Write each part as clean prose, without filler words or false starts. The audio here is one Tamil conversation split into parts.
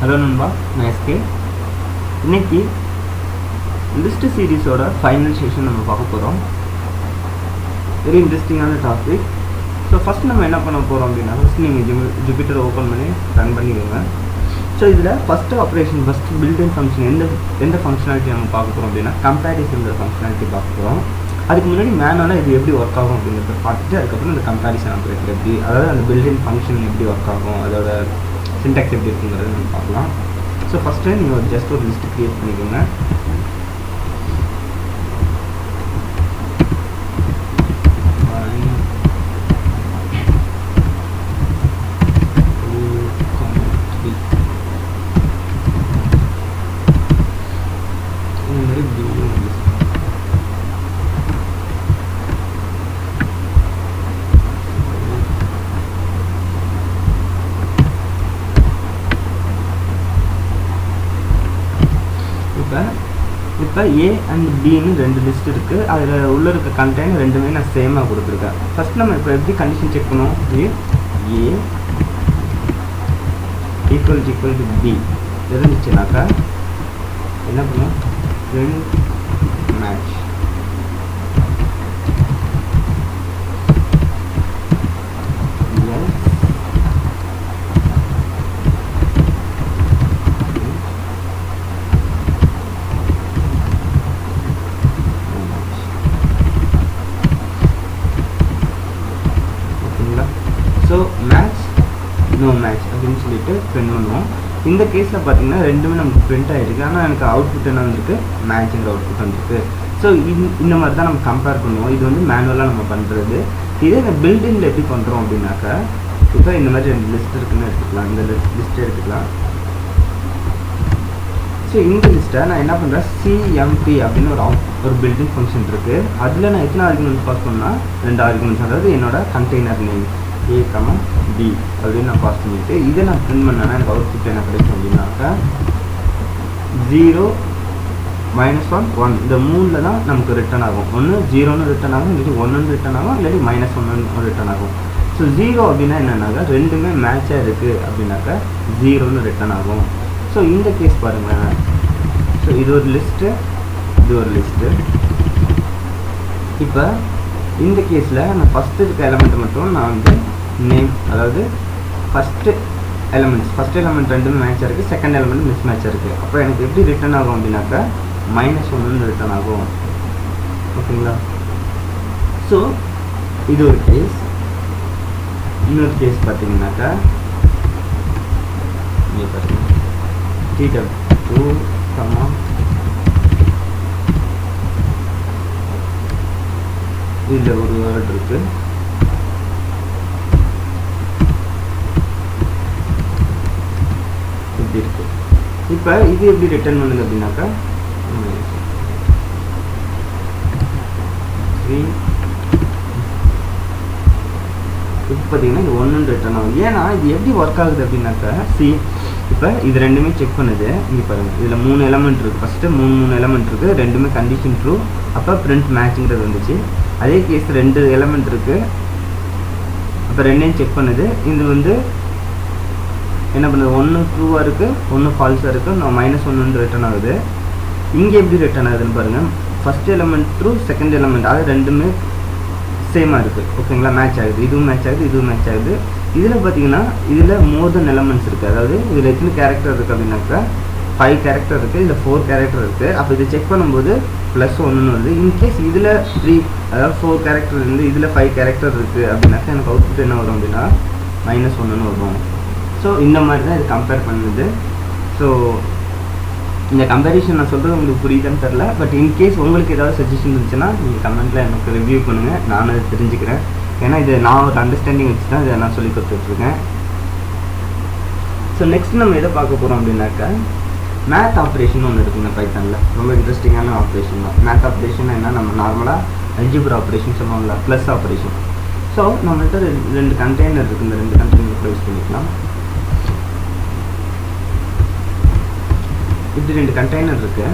ஹலோ நண்பா, நான் எஸ்கே. இன்னைக்கு லிஸ்ட் சீரீஸோட ஃபைனல் செஷன் நம்ம பார்க்க போகிறோம். வெரி இன்ட்ரெஸ்டிங்கான டாபிக். ஸோ ஃபஸ்ட் நம்ம என்ன பண்ண போகிறோம் அப்படின்னா, ஃபஸ்ட் நீங்கள் ஜூபிட்டர் ஓப்பன் பண்ணி ரன் பண்ணிக்கோங்க. ஸோ இதில் first operation, first building function எந்த ஃபங்க்ஷனாலிட்டி நம்ம பார்க்க போகிறோம் அப்படின்னா, கம்பேரிசன் ஃபங்க்ஷனாலிட்டி பார்க்க போகிறோம். அதுக்கு முன்னாடி மேனுவலாக இது எப்படி ஒர்க் ஆகும் அப்படிங்கிறத பார்த்துட்டு அதுக்கப்புறம் இந்த கம்பேரிசன் ஆப்ரேட்டர் எப்படி, அதாவது அந்த பில்டிங் ஃபங்க்ஷன் எப்படி ஒர்க் ஆகும், அதோட சின்டாக்ஸ் எப்படி இருக்குங்கிறத நம்ம பார்க்கலாம். ஸோ ஃபஸ்ட்டு நீங்கள் ஜஸ்ட் ஒரு லிஸ்ட் க்ரியேட் பண்ணிக்கோங்க. இப்போ ஏ அண்ட் பின்னு ரெண்டு லிஸ்ட் இருக்குது. அதில் உள்ள இருக்க கண்டெய்னர் ரெண்டுமே நான் சேமாக கொடுத்துருக்கேன். ஃபஸ்ட் நம்ம இப்போ எப்படி கண்டிஷன் செக் பண்ணுவோம், ஏ ஈக்குவல் டு பி இருந்துச்சுனாக்கா என்ன பண்ணுவோம், print match. So match no match அப்படின்னு சொல்லிட்டு பிரிண்ட் பண்ணுவோம். இந்த கேஸில் பார்த்தீங்கன்னா ரெண்டுமே நமக்கு பிரிண்ட் ஆகிருக்கு. ஆனால் எனக்கு அவுட்புட் என்ன வந்திருக்கு, மேட்சுங்கிற அவுட்புட் வந்திருக்கு. ஸோ இந்த மாதிரி தான் நம்ம கம்பேர் பண்ணுவோம். இது வந்து மேனுவலாக நம்ம பண்ணுறது. இதே இந்த பில்டிங்கில் எப்படி பண்ணுறோம் அப்படின்னாக்கா, இப்போ இந்த மாதிரி ரெண்டு லிஸ்ட் இருக்குன்னு எடுத்துக்கலாம். இந்த லிஸ்ட்டை எடுத்துக்கலாம். ஸோ இந்த லிஸ்ட்டை நான் என்ன பண்ணுறேன், சிஎம்பி அப்படின்னு ஒரு பில்டிங் ஃபங்க்ஷன் இருக்குது. அதில் நான் எத்தனை ஆர்குமெண்ட்ஸ் பாஸ் பண்ணால், 2 ஆர்குமெண்ட்ஸ், அதாவது என்னோட கண்டெய்னர் நேம் A, B அப்படின்னு நான் பாஸ் பண்ணிவிட்டு இதை நான் பிரிண்ட் பண்ணேன்னா எனக்கு அவுட்புட் என்ன கிடைக்கும் அப்படின்னாக்கா 0, -1, 1 இந்த 3ல் தான் நமக்கு ரிட்டர்ன் ஆகும். ஒன்று 0ன்னு ரிட்டர்ன் ஆகும், இல்லாட்டி 1ன்னு ரிட்டர்ன் ஆகும், இல்லாட்டி -1ன்னு ரிட்டர்ன் ஆகும். ஸோ 0 அப்படின்னா என்னன்னாக்கா ரெண்டுமே மேட்சாக இருக்குது அப்படின்னாக்கா 0ன்னு ரிட்டர்ன் ஆகும். ஸோ இந்த கேஸ் பாருங்கள். ஸோ இது ஒரு லிஸ்ட்டு, இது ஒரு லிஸ்ட்டு. இப்போ இந்த கேஸில் நான் ஃபஸ்ட்டு இருக்க எலமெண்ட்டை மட்டும் நான் வந்து நேம், அதாவது ஃபஸ்ட்டு எலமெண்ட் ரெண்டுமே மேட்சாக இருக்குது, செகண்ட் எலமெண்ட் மிஸ் மேட்சாக இருக்குது. அப்போ எனக்கு எப்படி ரிட்டர்ன் ஆகும் அப்படின்னாக்கா -1ன்னு ரிட்டர்ன் ஆகும். ஓகேங்களா? ஸோ இது ஒரு கேஸ். இன்னொரு கேஸ் பார்த்தீங்கன்னாக்கா இங்கே பார்த்தீங்கன்னா T2, இதில் ஒரு வேர்ட் இருக்குது. இப்படி இருக்குது. இப்போ இது எப்படி ரிட்டர்ன் பண்ணுது அப்படின்னாக்கா 3. இப்போ பார்த்தீங்கன்னா இது 1ன்னு ரிட்டர்ன் ஆகும். ஏன்னா இது எப்படி ஒர்க் ஆகுது அப்படின்னாக்கா, இப்போ இது ரெண்டுமே செக் பண்ணுது. இங்கே பாருங்கள், இதில் 3 எலமெண்ட் இருக்குது. ஃபஸ்ட்டு 3 எலமெண்ட் இருக்குது, ரெண்டுமே கண்டிஷன் ட்ரூ. அப்போ பிரிண்ட் மேட்ச்ங்கிறது வந்துச்சு. அதே கேஸ் 2 எலமெண்ட் இருக்குது, அப்போ ரெண்டையும் செக் பண்ணுது. இது வந்து என்ன பண்ணுது, 1 ட்ரூவாக இருக்குது, 1 ஃபால்ஸாக இருக்குது, நான் -1 ரிட்டர்ன் ஆகுது. இங்கே எப்படி ரிட்டர்ன் ஆகுதுன்னு பாருங்கள். First element true, second element, அது ரெண்டுமே சேமாக இருக்குது. ஓகேங்களா? மேட்ச் ஆகுது, இதுவும் மேட்ச் ஆகுது, இதுவும் மேட்ச் ஆகுது. இதில் பார்த்தீங்கன்னா இதில் மோர் தென் எலமெண்ட்ஸ் இருக்குது. அதாவது இதில் எத்தனை கேரக்டர் இருக்குது அப்படின்னாக்கா 5 கேரக்டர் இருக்குது, இதில் 4 கேரக்டர் இருக்குது. அப்போ இதை செக் பண்ணும்போது +1ன்னு வருது. இன்கேஸ் இதில் 3, அதாவது 4 கேரக்டர் இருந்து இதில் 5 கேரக்டர் இருக்குது அப்படின்னாக்கா எனக்கு அவுட்புட் என்ன வரும் அப்படின்னா -1ன்னு வரும். ஸோ இந்த மாதிரி தான் இது கம்பேர் பண்ணுது. ஸோ இந்த கம்பேரிஷன் நான் சொல்கிறது உங்களுக்கு புரியுதுன்னு தெரில. பட் இன்கேஸ் உங்களுக்கு ஏதாவது சஜஷன் இருந்துச்சுன்னா நீங்கள் கமெண்ட்டில் எனக்கு ரிவ்யூ பண்ணுங்கள், நானும் அதை தெரிஞ்சுக்கிறேன். ஏன்னா இது நான் ஒரு அண்டர்ஸ்டாண்டிங் வச்சு தான் இதை நான் சொல்லி கொடுத்துட்ருக்கேன். ஸோ நெக்ஸ்ட் நம்ம எதை பார்க்க போகிறோம் அப்படின்னாக்கா, மேத் ஆப்ரேஷன் ஒன்று இருக்குங்க பைத்தானில். ரொம்ப இன்ட்ரெஸ்டிங்கான ஆப்ரேஷன் தான். மேத் ஆப்ரேஷன் என்ன, நம்ம நார்மலாக அல்ஜிப்ரா ஆப்ரேஷன் சொல்லுவோம்ல, ப்ளஸ் ஆப்ரேஷன். ஸோ நம்மள்கிட்ட 2 கண்டெய்னர் இருக்குது. இந்த 2 கண்டெய்னர் யூஸ் பண்ணிக்கலாம். இப்படி 2 கண்டெய்னர் இருக்குது.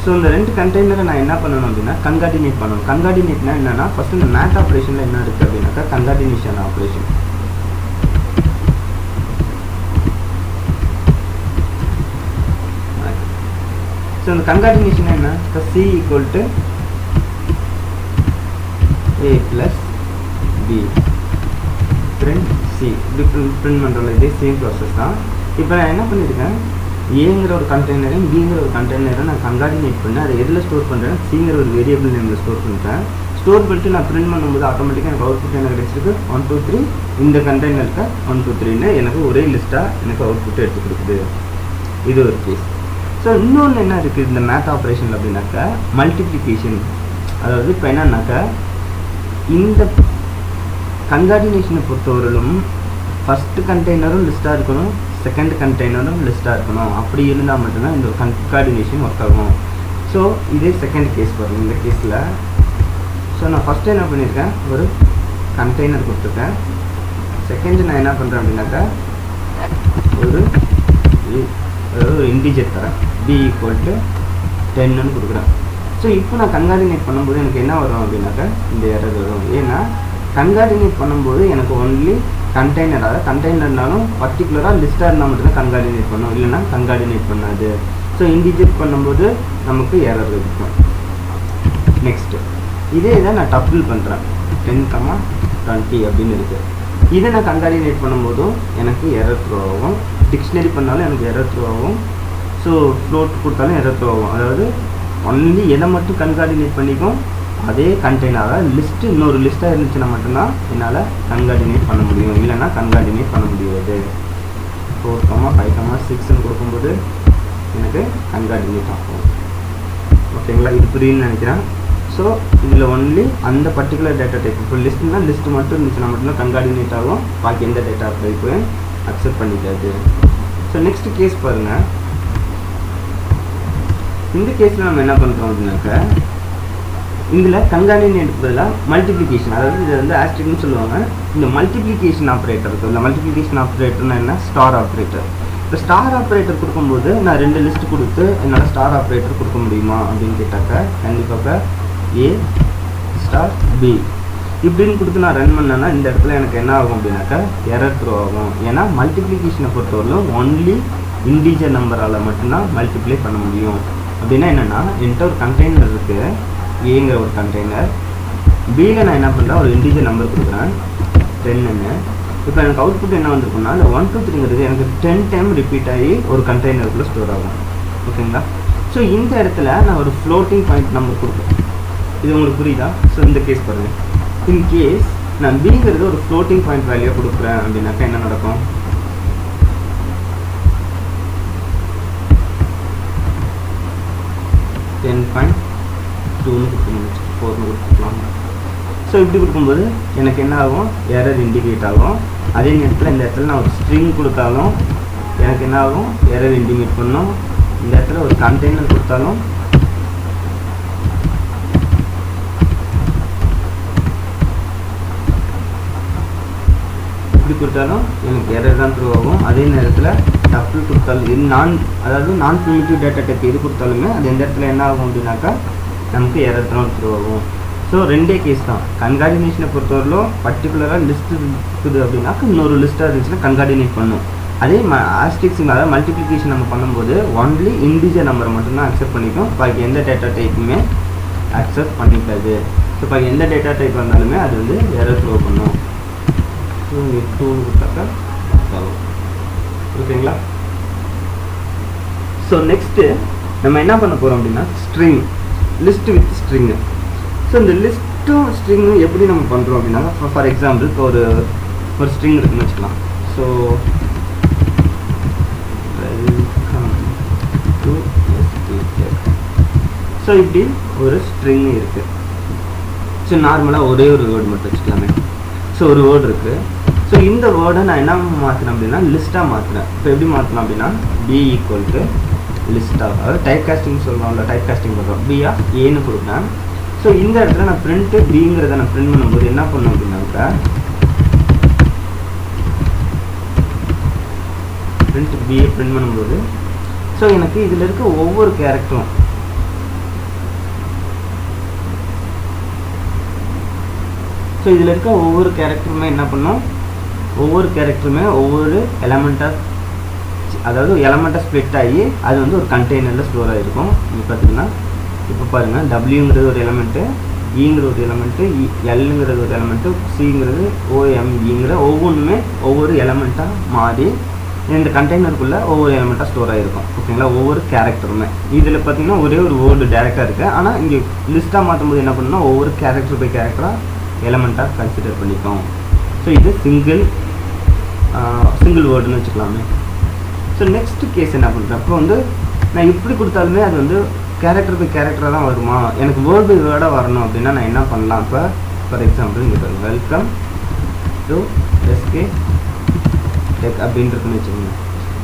ஸோ இந்த 2 கண்டெய்னரை நான் என்ன பண்ணணும் அப்படின்னா கன்கார்டினேட் பண்ணணும். கன்கார்டினேட்னா என்னென்னா, ஃபஸ்ட்டு இந்த மேத் ஆப்ரேஷனில் என்ன இருக்குது அப்படின்னாக்கா கன்கார்டினேஷன் ஆப்ரேஷன். ஸோ இந்த கன்கார்டினேஷன் என்ன? இப்போ C equal to A plus B print C இப்படி பிரிண்ட் பண்ணுறோம்ல, இதே சேம் ப்ராசஸ் தான். இப்போ நான் என்ன பண்ணியிருக்கேன், ஏங்கிற ஒரு கண்டெய்னரையும் பிங்கிற ஒரு கண்டெய்னரை நான் கன்கார்டினேட் பண்ணேன். அதை எதில் ஸ்டோர் பண்ணுறேன்? சிங்கிற ஒரு வேரியபிள் நேமில் ஸ்டோர் பண்ணுறேன். ஸ்டோர் பண்ணிட்டு நான் பிரிண்ட் பண்ணும்போது ஆட்டோமேட்டிக்காக எனக்கு அவுட்புட் என்ன கிடைச்சிருக்கு? 1 2 3 இந்த கண்டெய்னருக்கு 1 2 3ன்னு எனக்கு ஒரே லிஸ்ட்டாக எனக்கு அவுட்புட் எடுத்து கொடுக்குது. இது ஒரு கேஸ். ஸோ இன்னொன்று என்ன இருக்குது இந்த மேத் ஆப்ரேஷன் அப்படின்னாக்கா மல்டிப்ளிகேஷன். அதாவது இப்போ என்னன்னாக்கா இந்த கன்கார்டினேஷனை பொறுத்தவரையிலும் ஃபஸ்ட்டு கண்டெய்னரும் லிஸ்ட்டாக இருக்கணும், செகண்ட் கண்டெய்னரும் லிஸ்ட்டாக இருக்கணும். அப்படி இருந்தால் மட்டும்தான் இந்த கன்கார்டினேஷன் ஒர்க் ஆகும். ஸோ இதே செகண்ட் கேஸ் பாருங்கள். இந்த கேஸில் ஸோ நான் ஃபஸ்ட்டு என்ன பண்ணியிருக்கேன், ஒரு கண்டெய்னர் கொடுத்துருக்கேன். செகண்ட் நான் என்ன பண்ணுறேன் அப்படின்னாக்கா ஒரு இன்டிஜர் தரேன், b ஈக்குவல் டு 10ன்னு கொடுக்குறேன். ஸோ இப்போ நான் கன்கார்டினேட் பண்ணும்போது எனக்கு என்ன வரும் அப்படின்னாக்கா இந்த எரர் வரும். ஏன்னா கன்கார்டினேட் பண்ணும்போது எனக்கு ஒன்லி கண்டெய்னர், அதாவது கண்டெய்னர்னாலும் பர்டிகுலராக லிஸ்ட்டாக இருந்தால் மட்டும்தான் கன்கார்டினேட் பண்ணும், இல்லைன்னா கன்கார்டினேட் பண்ணாது. ஸோ இன்டிஜர் பண்ணும்போது நமக்கு எரர் இருக்கும். நெக்ஸ்ட்டு இதே இதை நான் டப்பிள் பண்ணுறேன், 10, 20 அப்படின்னு இருக்குது. இதை நான் கன்கார்டினேட் பண்ணும்போதும் எனக்கு எரர் த்ரோ ஆகும். டிக்ஷனரி பண்ணாலும் எனக்கு எரர் த்ரோ ஆகும். ஸோ ஃப்ளோட் கொடுத்தாலும் எரர் த்ரோ ஆகும். அதாவது ஒன்லி எதை மட்டும் கன்கார்டினேட் பண்ணிக்கும், அதே கண்டெய்னர், அதாவது லிஸ்ட்டு இன்னொரு லிஸ்ட்டாக இருந்துச்சுன்னா மட்டும்தான் என்னால் கன்கார்டினேட் பண்ண முடியும், இல்லைன்னா கன்கார்டினேட் பண்ண முடியாது. 4, 5, 6ன்னு கொடுக்கும்போது எனக்கு கன்கார்டினேட் ஆகும். ஓகேங்களா? இது புரியுன்னு நினைக்கிறேன். ஸோ இதில் ஒன்லி அந்த பர்டிகுலர் டேட்டா டைப், இப்போ லிஸ்ட்னா லிஸ்ட்டு மட்டும் இருந்துச்சுன்னா மட்டும்தான் கன்கார்டினேட் ஆகும், பாக்கி எந்த டேட்டா டைப்பையும் அக்செப்ட் பண்ணிக்காது. ஸோ நெக்ஸ்ட் கேஸ் பாருங்கள். இந்த கேஸில் நம்ம என்ன பண்ணுறோம் அப்படின்னாக்கா இதில் கன்கார்டினேட் பதிலாக மல்டிப்ளிகேஷன், அதாவது இதை வந்து ஆஸ்ட்ரிக்னு சொல்லுவாங்க. இந்த மல்டிப்ளிகேஷன் ஆப்ரேட்டர் இருக்குது. இந்த மல்டிப்ளிகேஷன் ஆப்ரேட்டர்னா என்ன? Star operator. இப்போ ஸ்டார் ஆப்ரேட்டர் கொடுக்கும்போது நான் 2 லிஸ்ட்டு கொடுத்து என்னால் ஸ்டார் ஆப்ரேட்டர் கொடுக்க முடியுமா அப்படின்னு கேட்டாக்கா கண்டிப்பாக ஏ ஸ்டார் பி இப்படின்னு கொடுத்து நான் ரன் பண்ணேன்னா இந்த இடத்துல எனக்கு என்ன ஆகும் அப்படின்னாக்கா எரர் த்ரோ ஆகும். ஏன்னா மல்டிப்ளிகேஷனை பொறுத்தவரையிலும் ஒன்லி இன்டிஜர் நம்பரால் மட்டும்தான் மல்டிப்ளை பண்ண முடியும். அப்படின்னா என்னென்னா என்கிட்ட ஒரு கண்டெய்னர் இருக்குது, ஏங்கிற ஒரு கண்டெய்னர். பியில் நான் என்ன பண்ணுறேன், ஒரு இன்டிஜர் நம்பர் கொடுக்குறேன் 10ன்னு. இப்போ எனக்கு அவுட்புட் என்ன வந்திருக்குன்னா இந்த 1 2 3ங்கிறது எனக்கு 10 டைம் ரிப்பீட் ஆகி ஒரு கண்டெய்னருக்குள்ளே ஸ்டோர் ஆகும். ஓகேங்களா? ஸோ இந்த இடத்துல நான் ஒரு ஃப்ளோட்டிங் பாயிண்ட் நம்பர் கொடுப்பேன். இது உங்களுக்கு புரியுதா? ஸோ இந்த கேஸ் பாருங்கள். இன் கேஸ் நான் பிங்கிறது ஒரு ஃப்ளோட்டிங் பாயிண்ட் வேல்யூ கொடுக்குறேன் அப்படின்னாக்கா என்ன நடக்கும்? கொடுக்கலாம். ஸோ இப்படி கொடுக்கும்போது எனக்கு என்ன ஆகும், எரர் இண்டிகேட் ஆகும். அதே நேரத்தில் இந்த இடத்துல நான் ஒரு ஸ்ட்ரிங் கொடுத்தாலும் எனக்கு என்ன ஆகும், எரர் இண்டிகேட் பண்ணும். இந்த இடத்துல ஒரு கண்டெய்னர் கொடுத்தாலும் இப்படி கொடுத்தாலும் எனக்கு எரர் தான் த்ரூ ஆகும். அதே நேரத்தில் டப்பிள் கொடுத்தாலும் இது அதாவது நான் ப்ரிமிட்டிவ் டேட்டா டைப் எது கொடுத்தாலுமே அது எந்த இடத்துல என்ன ஆகும் அப்படின்னாக்கா நமக்கு எரர் தான் த்ரூ ஆகும். ஸோ ரெண்டே கேஸ் தான். கன்கார்டினேஷனை பொறுத்தவரையிலும் பர்டிகுலராக லிஸ்ட் இருக்குது அப்படின்னாக்கா இன்னொரு லிஸ்ட்டாக இருந்துச்சுன்னா கன்கார்டினேட் பண்ணும். அதே ஆஸ்ட்ரிக்ஸிங் அதாவது மல்டிப்ளிகேஷன் நம்ம பண்ணும்போது ஒன்லி இன்டிஜர் நம்பரை மட்டும்தான் அக்செப்ட் பண்ணிக்கும், பாக்கி எந்த டேட்டா டைப்புமே அக்செப்ட் பண்ணிக்காது. ஸோ பாக்கி எந்த டேட்டா டைப் வந்தாலுமே அது வந்து எரர் த்ரோ பண்ணும். ஸோ இங்கே 2ன்னு கொடுத்தாக்கா ஆகும். ஓகேங்களா? ஸோ நெக்ஸ்ட்டு நம்ம என்ன பண்ண போகிறோம் அப்படின்னா string, list with string. So இந்த லிஸ்ட்டும் ஸ்ட்ரிங்கும் எப்படி நம்ம பண்ணுறோம் அப்படின்னா ஃபார் எக்ஸாம்பிள் இப்போ ஒரு ஸ்ட்ரிங் இருக்குன்னு வச்சுக்கலாம். ஸோ ஸோ இப்படி ஒரு ஸ்ட்ரிங் இருக்குது. ஸோ நார்மலாக ஒரே ஒரு வேர்டு மட்டும் வச்சுக்கலாமே. ஸோ ஒரு வேர்டு இருக்குது. ஸோ இந்த வேர்டை நான் என்ன மாற்றினேன் அப்படின்னா லிஸ்ட்டாக மாற்றுறேன். இப்போ எப்படி மாற்றலாம் அப்படின்னா பி ஈக்குவல் டு லிஸ்ட்டாக, அதாவது டைப் காஸ்டிங் சொல்கிறோம்ல, டைப் காஸ்டிங் பண்ணுறோம், பியா ஏன்னு கொடுக்குறேன். ஸோ இந்த இடத்துல நான் பிரிண்ட்டு பிங்கிறத நான் பிரிண்ட் பண்ணும்போது என்ன பண்ணணும் அப்படின்னாக்கா பிரிண்ட் பியை பிரிண்ட் பண்ணும்போது ஸோ எனக்கு இதில் இருக்க ஒவ்வொரு கேரக்டரும் இதில் இருக்க ஒவ்வொரு கேரக்டருமே என்ன பண்ணும், ஒவ்வொரு கேரக்டருமே ஒவ்வொரு எலமெண்ட்டாக ஆயிடுச்சு, அதாவது எலமெண்ட்டாக ஸ்ப்ளிட் ஆகி அது வந்து ஒரு கண்டெய்னரில் ஸ்டோர் ஆகிருக்கும். நீங்கள் பார்த்தீங்கன்னா இப்போ பாருங்கள், டபிள்யூங்கிறது ஒரு எலமெண்ட்டு, ஈங்கிற ஒரு எலமெண்ட்டு, எல்லுங்கிறது ஒரு எலமெண்ட்டு, சிங்கிறது ஓஎம்இங்கிற ஒவ்வொன்றுமே ஒவ்வொரு எலமெண்ட்டாக மாறி இந்த கண்டெய்னருக்குள்ளே ஒவ்வொரு எலமெண்ட்டாக ஸ்டோர் ஆகிருக்கும். ஓகேங்களா, ஒவ்வொரு கேரக்டருமே. இதில் பார்த்தீங்கன்னா ஒரே ஒரு வேர்டு டேரெக்டாக இருக்குது. ஆனால் இங்கே லிஸ்ட்டாக மாற்றும் போது என்ன பண்ணணும்னா ஒவ்வொரு கேரக்டர் பை கேரக்டராக எலமெண்ட்டாக கன்சிடர் பண்ணிக்கும். ஸோ இது சிங்கிள் வேர்டுன்னு வச்சுக்கலாமே. ஸோ நெக்ஸ்ட் கேஸ் என்ன பண்ணுறேன், அப்போ வந்து நான் எப்படி கொடுத்தாலுமே அது வந்து கேரக்டர் பை கேரக்டராக தான் வருமா, எனக்கு வேர்ட் பை வேர்டாக வரணும் அப்படின்னா நான் என்ன பண்ணலாம். இப்போ ஃபார் எக்ஸாம்பிள் இங்கே பாருங்கள், வெல்கம் டு எஸ்கே டெக் அப்படின்றதுன்னு வச்சுக்கோங்க.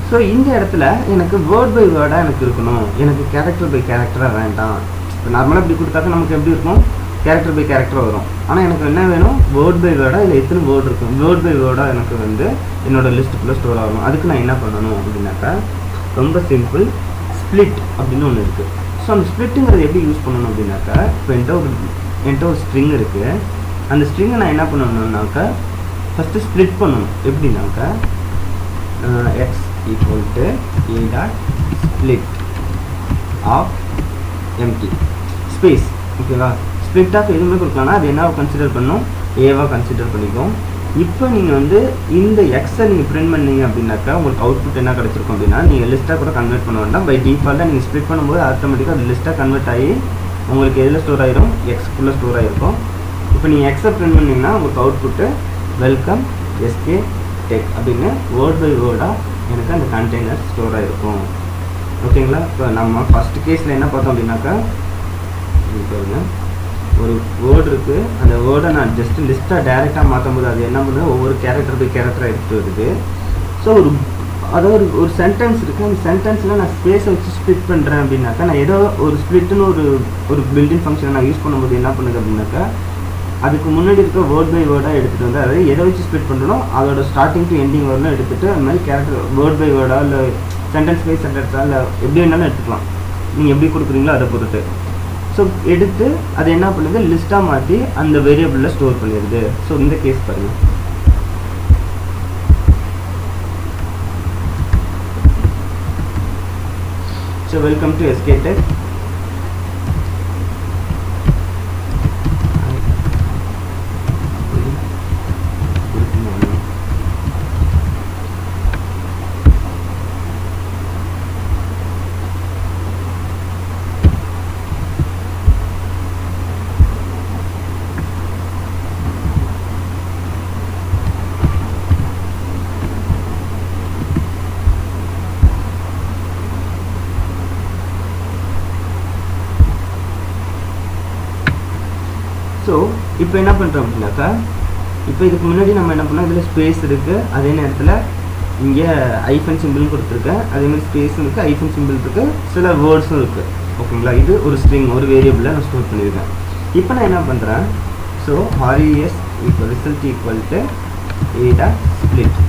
ஸோ இந்த இடத்துல எனக்கு வேர்ட் பை வேர்டாக எனக்கு இருக்கணும், எனக்கு கேரக்டர் பை கேரக்டராக வேண்டாம். இப்போ நார்மலாக இப்படி கொடுத்தாக்க நமக்கு எப்படி இருக்கும், கேரக்டர் பை கேரக்டராக வரும். ஆனால் எனக்கு என்ன வேணும், வேர்ட் பை வேர்டாக இல்லை எத்தனை வேர்டு இருக்கும், வேர்ட் பை வேர்டாக எனக்கு வந்து என்னோடய லிஸ்ட்டுக்குள்ளே ஸ்டோர் ஆகணும். அதுக்கு நான் என்ன பண்ணணும் அப்படின்னாக்கா ரொம்ப சிம்பிள், ஸ்ப்ளிட் அப்படின்னு ஒன்று இருக்குது. ஸோ அந்த ஸ்ப்ளிட்டுங்கிறது எப்படி யூஸ் பண்ணணும் அப்படின்னாக்கா, இப்போ என்கிட்ட ஒரு ஸ்ட்ரிங் இருக்குது. அந்த ஸ்ட்ரிங்கை நான் என்ன பண்ணணுன்னாக்கா ஃபஸ்ட்டு ஸ்ப்ளிட் பண்ணணும். எப்படின்னாக்கா x equal to a dot split of empty space. ஓகேவா, ஸ்ப்ளிட் ஆஃப் எதுவுமே கொடுக்கலாம்னா அது என்னவா கன்சிடர் பண்ணணும், ஏவாக கன்சிடர் பண்ணிக்கும். இப்போ நீங்கள் வந்து இந்த எக்ஸை நீங்கள் பிரிண்ட் பண்ணீங்க அப்படின்னாக்கா உங்களுக்கு அவுட்புட் என்ன கிடச்சிருக்கும் அப்படின்னா, நீங்கள் லிஸ்ட்டாக கூட கன்வெர்ட் பண்ண வேண்டாம். பை டிஃபால்ட்டாக நீங்கள் ஸ்ப்ளிட் பண்ணும்போது ஆட்டோமேட்டிக்காக அது லிஸ்ட்டாக கன்வெர்ட் ஆகி உங்களுக்கு எதில் ஸ்டோர் ஆகிரும், எக்ஸ்க்குள்ளே ஸ்டோர் ஆகிருக்கும். இப்போ நீங்கள் எக்ஸை பிரிண்ட் பண்ணிங்கன்னா உங்களுக்கு அவுட்புட்டு வெல்கம் எஸ்கே டெக் அப்படின்னு வேர்ட் பை வேர்டாக எனக்கு அந்த கண்டெய்னர் ஸ்டோர் ஆகிருக்கும். ஓகேங்களா, இப்போ நம்ம ஃபஸ்ட்டு கேஸில் என்ன பார்த்தோம் அப்படின்னாக்கா, பாருங்க ஒரு வேர்டு இருக்குது, அந்த வேர்டை நான் ஜஸ்ட் லிஸ்ட்டாக டேரெக்டாக மாற்றும் போது அது என்ன பண்ணுது, ஒவ்வொரு கேரக்டர் பை கேரக்டராக எடுத்துகிட்டு வருது. ஸோ அதாவது ஒரு சென்டென்ஸ் இருக்குது, அந்த சென்டென்ஸில் நான் ஸ்பேஸை வச்சு ஸ்ப்ளிட் பண்ணுறேன் அப்படின்னாக்கா, நான் ஏதோ ஒரு ஸ்ப்ளிட்டுன்னு ஒரு பில்டிங் ஃபங்க்ஷனை நான் யூஸ் பண்ணும்போது என்ன பண்ணுது அப்படின்னாக்கா, அதுக்கு முன்னாடி இருக்க வேர்ட் பை வேர்டாக எடுத்துகிட்டு வந்து, அதாவது எதை வச்சு ஸ்ப்ளிட் பண்ணுறோம் அதோட ஸ்டார்டிங் டு எண்டிங் வரலாம் எடுத்துகிட்டு அந்த மாதிரி கேரக்டர் வேர்ட் பை வேர்டாக இல்லை சென்டென்ஸ் பை சென்டென்ஸாக இல்லை எப்படி வேணாலும் எடுத்துக்கலாம், நீங்கள் எப்படி கொடுக்குறீங்களோ அதை பொறுத்து. ஸோ எடுத்து அதை என்ன பண்ணுது, லிஸ்ட்டாக மாற்றி அந்த வேரியபிளில் ஸ்டோர் பண்ணிடுது. ஸோ இந்த கேஸ் பாருங்கள், so welcome to SK tech. So இப்போ என்ன பண்ணுறோம் அப்படின்னாக்கா, இப்போ இதுக்கு முன்னாடி நம்ம என்ன பண்ணோம், இதில் ஸ்பேஸ் இருக்குது, அதே நேரத்தில் இங்கே ஐஃபன் சிம்பிள்னு கொடுத்துருக்கேன், அதேமாதிரி ஸ்பேஸும் இருக்குது, ஐஃபன் சிம்பிள் இருக்குது, சில வேர்ட்ஸும் இருக்குது. ஓகேங்களா, இது ஒரு ஸ்ட்ரிங் ஒரு வேரியபிளில் நான் ஸ்டோர் பண்ணியிருக்கேன். இப்போ நான் என்ன பண்ணுறேன், so RES equal result equal to ஏடா ஸ்ப்ளிட்.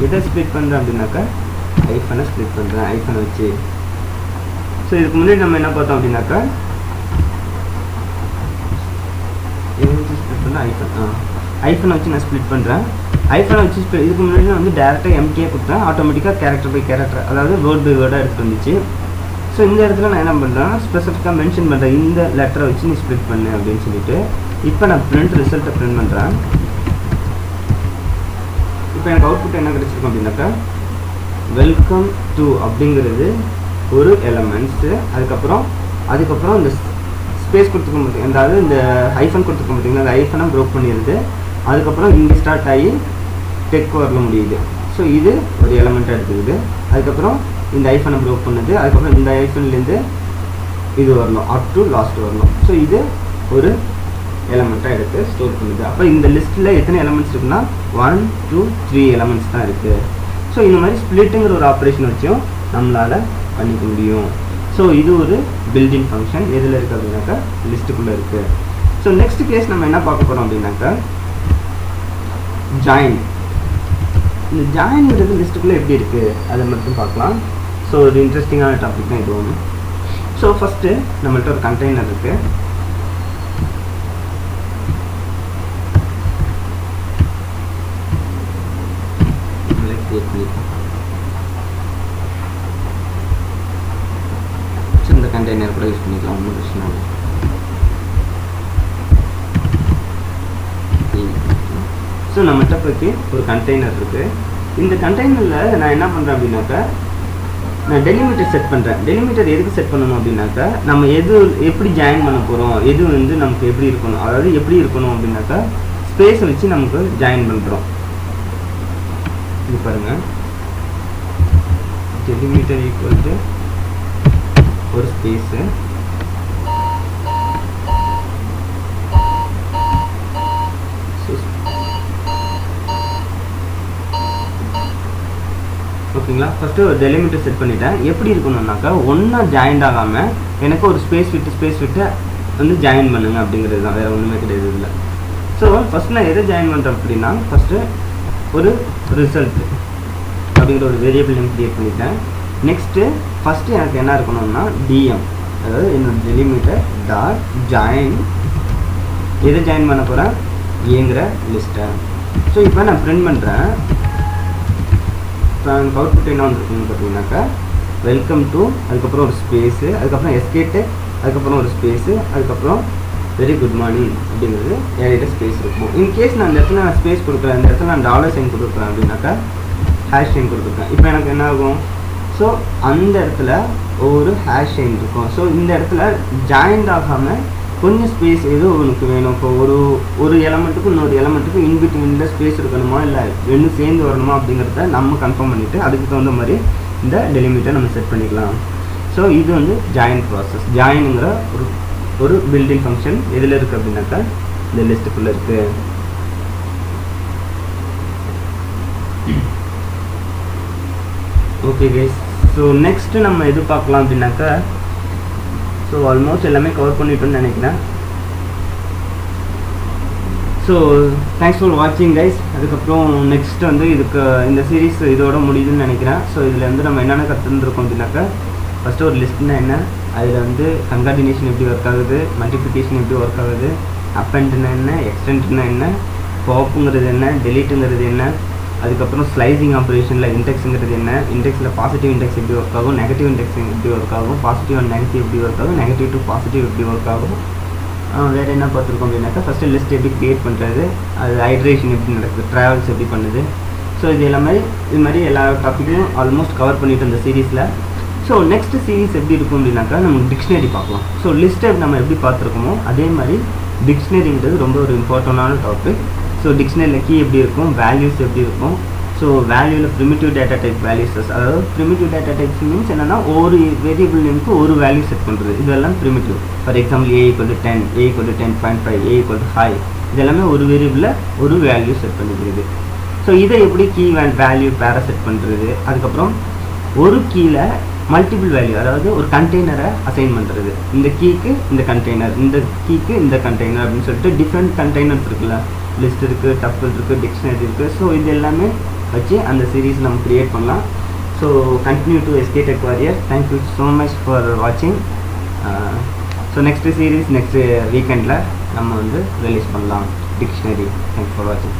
எதை ஸ்ப்ளிட் பண்ணுறேன் அப்படின்னாக்கா ஐஃபனை ஸ்ப்ளிட் பண்ணுறேன், ஐஃபனை வச்சு. ஸோ இதுக்கு முன்னாடி நம்ம என்ன பார்த்தோம் அப்படின்னாக்கா, ஐஃபனை வச்சு நான் ஸ்ப்ளிட் பண்ணுறேன். ஐஃபனை வச்சு இதுக்கு முன்னாடி நான் வந்து டேரெக்டாக எம்டியே கொடுத்தேன், ஆட்டோமேட்டிக்காக கேரக்டர் பை கேரக்டர் அதாவது வேர்ட் பை வேர்டாக எடுத்துகிட்டு வந்துச்சு. ஸோ இந்த இடத்துல நான் என்ன பண்ணுறேன், ஸ்பெசிஃபிக்காக மென்ஷன் பண்ணுறேன், இந்த லெட்டரை வச்சு நீ ஸ்ப்ளிட் பண்ணு அப்படின்னு சொல்லிட்டு. இப்போ நான் ரிசல்ட்டை பிரிண்ட் பண்ணுறேன். இப்போ எனக்கு அவுட்புட் என்ன கிடச்சிருக்கும் அப்படின்னாக்கா, வெல்கம் டு அப்படிங்கிறது ஒரு எலமெண்ட்ஸு, அதுக்கப்புறம் இந்த ஸ்பேஸ் கொடுத்துக்க மாட்டேங்க, அதாவது இந்த ஐஃபன் கொடுத்துக்க மாட்டேங்களா, அந்த ஐஃபனை ப்ரோக் பண்ணிடுது. அதுக்கப்புறம் இங்கே ஸ்டார்ட் ஆகி டெக் வரல முடியுது. ஸோ இது ஒரு எலமெண்ட்டாக எடுத்துக்குது. அதுக்கப்புறம் இந்த ஐஃபனை ப்ரோக் பண்ணுது, அதுக்கப்புறம் இந்த ஐஃபன்லேருந்து இது வரணும், அப் டு லாஸ்ட் வரணும். ஸோ இது ஒரு எலமெண்ட்டாக எடுத்து ஸ்டோர் பண்ணுது. அப்போ இந்த லிஸ்ட்டில் எத்தனை எலமெண்ட்ஸ் இருக்குன்னா 1 2 3 எலமெண்ட்ஸ் தான் இருக்குது. ஸோ இந்த மாதிரி ஸ்ப்ளிட்டுங்கிற ஒரு ஆப்ரேஷன் வச்சும் நம்மளால் பண்ணிக்க முடியும். ஸோ இது ஒரு பில்டிங் ஃபங்க்ஷன் எதில் இருக்குது அப்படின்னாக்கா லிஸ்ட்டுக்குள்ளே இருக்குது. ஸோ நெக்ஸ்ட் கேஸ் நம்ம என்ன பார்க்க போகிறோம் அப்படின்னாக்கா ஜாயின். இந்த ஜாயின்ங்கிறது லிஸ்ட்டுக்குள்ளே எப்படி இருக்குது அதை மட்டும் பார்க்கலாம். ஸோ ஒரு இன்ட்ரெஸ்டிங்கான டாபிக் தான் இது ஒன்று. ஸோ ஃபஸ்ட்டு நம்மள்ட்ட ஒரு கண்டெய்னர் இருக்குது. கண்டெய்னர் கூட யூஸ் பண்ணிக்கலாம், ஒன்றும் பிரச்சனை இல்லை. ஸோ நம்மகிட்ட பற்றி ஒரு கண்டெய்னர் இருக்குது. இந்த கண்டெய்னரில் நான் என்ன பண்ணுறேன் அப்படின்னாக்கா, நான் டெலிமிட்டர் செட் பண்ணுறேன். டெலிமிட்டர் எதுக்கு செட் பண்ணணும் அப்படின்னாக்கா, நம்ம எப்படி ஜாயின் பண்ண போகிறோம், எது வந்து நமக்கு எப்படி இருக்கணும், அதாவது எப்படி இருக்கணும் அப்படின்னாக்கா ஸ்பேஸை வச்சு நமக்கு ஜாயின் பண்ணுறோம். இது பாருங்கள், டெலிமிட்டர் ஈக்குவல் டு ஒரு ஸ்பேஸு, ஓகேங்களா. ஃபஸ்ட்டு ஒரு டெலிமிட்டர் செட் பண்ணிட்டேன். எப்படி இருக்கணும்னாக்கா ஒன்றா ஜாயிண்ட் ஆகாமல் எனக்கு ஒரு ஸ்பேஸ் விட்டு வந்து ஜாயின் பண்ணுங்க அப்படிங்கிறது தான், வேறு ஒன்றுமே கிடையாது இல்லை. ஸோ ஃபஸ்ட் நான் எதை ஜாயின் பண்ணுறேன் அப்படின்னா, ஃபஸ்ட்டு ஒரு ரிசல்ட் அப்படிங்கிற ஒரு வேரியபிள் நேம் க்ரியேட் பண்ணிட்டேன். நெக்ஸ்ட்டு ஃபஸ்ட்டு எனக்கு என்ன இருக்கணும்னா டிஎம், அதாவது என்னோட டெலிமிட்டர் டாட் ஜாயின், எதை ஜாயின் பண்ண போகிறேன், ஏங்கிற லிஸ்ட்டை. ஸோ இப்போ நான் பிரிண்ட் பண்ணுறேன். இப்போ எனக்கு அவுட்புட் என்ன வந்துருக்குன்னு பார்த்தீங்கன்னாக்கா, வெல்கம் டு, அதுக்கப்புறம் ஒரு ஸ்பேஸு, அதுக்கப்புறம் எஸ்கேட்டு, அதுக்கப்புறம் ஒரு ஸ்பேஸு, அதுக்கப்புறம் வெரி குட் மார்னிங் அப்படிங்கிறது ஏழையிட்ட ஸ்பேஸ் இருக்கும். இன்கேஸ் நான் இந்த இடத்துல நான் ஸ்பேஸ் கொடுக்குறேன், இந்த இடத்துல நான் டாலர் சைன் கொடுக்குறேன் அப்படின்னாக்கா ஹேஷ் சைன் கொடுத்துருக்கேன். இப்போ எனக்கு என்ன ஆகும், ஸோ அந்த இடத்துல ஒரு ஹேஷ் சைன் இருக்கும். ஸோ இந்த இடத்துல ஜாயிண்ட் ஆகாமல் கொஞ்சம் ஸ்பேஸ் ஏதோ உனக்கு வேணும். இப்போ ஒரு எலமெண்ட்டுக்கு இன்னொரு எலமெண்ட்டுக்கு இன்பிட்வீனில் ஸ்பேஸ் இருக்கணுமா இல்லை ரெண்டும் சேர்ந்து வரணுமா அப்படிங்கிறத நம்ம கன்ஃபார்ம் பண்ணிவிட்டு அதுக்கு தகுந்த மாதிரி இந்த டெலிமிட்டை நம்ம செட் பண்ணிக்கலாம். ஸோ இது வந்து ஜாயின் ப்ராசஸ். ஜாயினுங்கிற ஒரு பில்டிங் ஃபங்க்ஷன் எதில் இருக்குது அப்படின்னாக்கா இந்த லிஸ்ட்டுக்குள்ளே இருக்குது. ஓகே கைஸ், ஸோ நெக்ஸ்ட்டு நம்ம எது பார்க்கலாம் அப்படின்னாக்கா, ஸோ ஆல்மோஸ்ட் எல்லாமே கவர் பண்ணிட்டோன்னு நினைக்கிறேன். ஸோ தேங்க்ஸ் ஃபார் வாட்சிங் கைஸ். அதுக்கப்புறம் நெக்ஸ்ட் வந்து இந்த சீரீஸ் இதோட முடியுதுன்னு நினைக்கிறேன். ஸோ இதில் வந்து நம்ம என்னென்ன கற்றுருந்துருக்கோம் அப்படின்னாக்கா, ஃபஸ்ட்டு ஒரு லிஸ்ட்னா என்ன, அதில் வந்து கன்கார்டினேஷன் எப்படி ஒர்க் ஆகுது, மல்டிப்ளிகேஷன் எப்படி ஒர்க் ஆகுது, அப்பெண்ட்னா என்ன, எக்ஸ்டென்ட்னா என்ன, பாப்புங்கிறது என்ன, டெலீட்டுங்கிறது என்ன, அதுக்கப்புறம் ஸ்லைசிங் ஆப்ரேஷனில் இண்டெக்ஸுங்கிறது என்ன, இண்டெக்ஸில் பாசிட்டிவ் இண்டெக்ஸ் எப்படி ஒர்க் ஆகும், நெகட்டிவ் இண்டெக்ஸ் எப்படி ஒர்க் ஆகும், பாசிட்டிவ் அண்ட் நெகட்டிவ் எப்படி ஒர்க் ஆகும், நெகட்டிவ் டு பாசிட்டிவ் எப்படி ஒர்க் ஆகும், வேறு என்ன பார்த்துருக்கோம் அப்படின்னாக்கா ஃபஸ்ட்டு லிஸ்ட் எப்படி க்ரியேட் பண்ணுறது, அது ஐட்ரேஷன் எப்படி நடக்குது, ட்ராவல்ஸ் எப்படி பண்ணுது. ஸோ இது மாதிரி எல்லா டாப்பிக்கையும் ஆல்மோஸ்ட் கவர் பண்ணிவிட்டு இந்த சீரீஸில். ஸோ நெக்ஸ்ட் சீரீஸ் எப்படி இருக்கும் அப்படின்னாக்கா நம்ம டிக்ஷனரி பார்க்கலாம். ஸோ லிஸ்ட்டை நம்ம எப்படி பார்த்துருக்கோமோ அதே மாதிரி டிக்ஷனரிங்கிறது ரொம்ப ஒரு இம்பார்ட்டண்டான டாபிக். ஸோ டிக்ஷனரியில் கீ எப்படி இருக்கும், வேல்யூஸ் எப்படி இருக்கும். ஸோ வேல்யூவில் ப்ரிமிட்டிவ் டேட்டா டைப் வேல்யூஸஸ், அதாவது ப்ரிமிட்டிவ் டேட்டா டைப்ஸ் மீன்ஸ் என்னென்னா ஒரு வேரியபிள் நேமுக்கு ஒரு வேல்யூ செட் பண்ணுறது, இதெல்லாம் primitive. For example a = 10, a = 10.5, a = 5, இதெல்லாமே ஒரு வேரியபிளில் ஒரு வேல்யூ செட் பண்ணிக்கிறது. ஸோ இதை எப்படி கீ வேல்யூ பேரை செட் பண்ணுறது, அதுக்கப்புறம் ஒரு கீயில் மல்டிபிள் வேல்யூ, அதாவது ஒரு கண்டெய்னரை அசைன் பண்ணுறது, இந்த கீக்கு இந்த கண்டெய்னர், இந்த கீக்கு இந்த கண்டெய்னர் அப்படின்னு சொல்லிட்டு டிஃப்ரெண்ட் கண்டெய்னர்ஸ் இருக்குல்ல, லிஸ்ட் இருக்குது, டப்பிள் இருக்குது, டிக்ஷனரி இருக்குது. ஸோ இது எல்லாமே வச்சு அந்த சீரீஸ் நம்ம க்ரியேட் பண்ணலாம். So continue to SK Tech Warrior. Thank you so much for வாட்சிங். ஸோ நெக்ஸ்ட் சீரீஸ் நெக்ஸ்ட் வீக்கெண்டில் நம்ம வந்து ரிலீஸ் பண்ணலாம் டிக்ஷனரி. தேங்க்ஸ் ஃபார் வாட்சிங்.